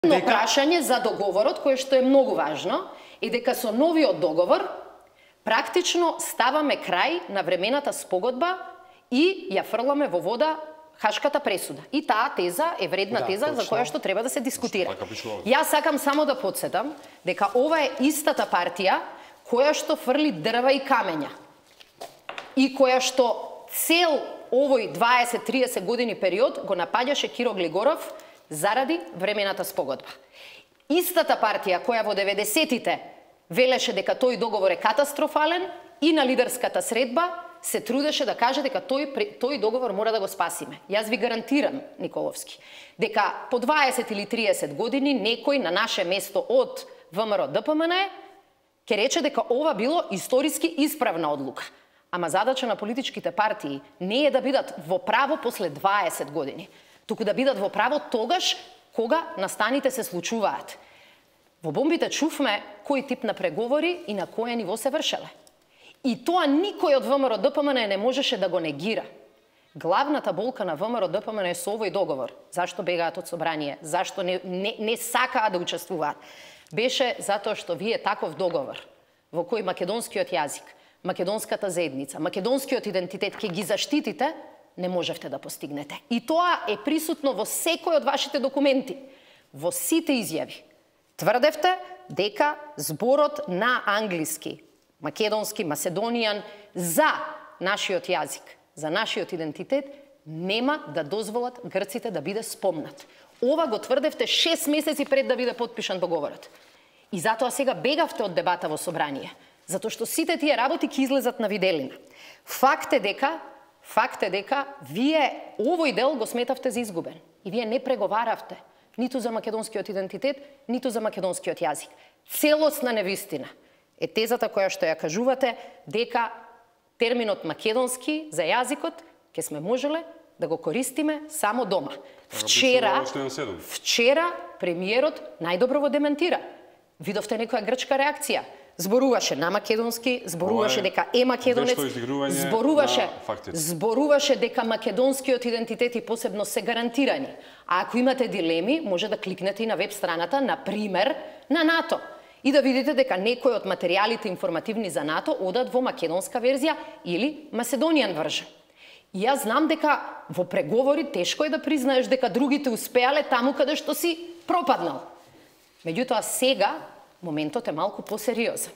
прашање за договорот, кое што е многу важно, и дека со новиот договор практично ставаме крај на времената спогодба и ја фрламе во вода Хашката пресуда. И таа теза е вредна теза за која што треба да се дискутира. Јас сакам само да потсетам дека ова е истата партија која што фрли дрва и камења и која што цел овој 20-30 години период го напаѓаше Киро Глигоров заради времената спогодба. Истата партија која во 90-тите велеше дека тој договор е катастрофален и на лидерската средба се трудеше да каже дека тој договор мора да го спасиме. Јас ви гарантирам, Николовски, дека по 20 или 30 години некој на наше место од ВМРО ДПМН ќе рече дека ова било историски исправна одлука. Ама задача на политичките партии не е да бидат во право после 20 години, туку да бидат во право тогаш кога настаните се случуваат. Во бомбите чувме кој тип на преговори и на кое ниво се вршеле. И тоа никој од ВМРО ДПМН не можеше да го негира. Главната болка на ВМРО ДПМН е со овој договор. Зашто бегаат од собрание? Зашто не сакаат да учествуваат? Беше затоа што вие таков договор во кој македонскиот јазик, македонската заедница, македонскиот идентитет ќе ги заштитите, не можевте да постигнете. И тоа е присутно во секој од вашите документи, во сите изјави. Тврдевте дека зборот на англиски, македонски, macedonian за нашиот јазик, за нашиот идентитет, нема да дозволат грците да биде спомнат. Ова го тврдевте 6 месеци пред да биде подпишан договорот. И затоа сега бегавте од дебата во собрание, затоа што сите тие работи ќе излезат на виделина. Факт е дека вие овој дел го сметавте за изгубен и вие не преговаравте ниту за македонскиот идентитет, ниту за македонскиот јазик. Целосна невистина е тезата која што ја кажувате дека терминот македонски за јазикот ќе сме можеле да го користиме само дома. Вчера премиерот најдобро го дементира. Видовте некоја грчка реакција. Зборуваше на македонски, зборуваше дека е македонец, зборуваше дека македонскиот идентитет и посебно се гарантирани. А ако имате дилеми, може да кликнете и на веб страната, на пример, на НАТО. И да видите дека некои од материјалите информативни за НАТО одат во македонска верзија или Macedonian version. И јас знам дека во преговори тешко е да признаеш дека другите успеале таму каде што си пропаднал. Меѓутоа сега моментот е малку посериозен.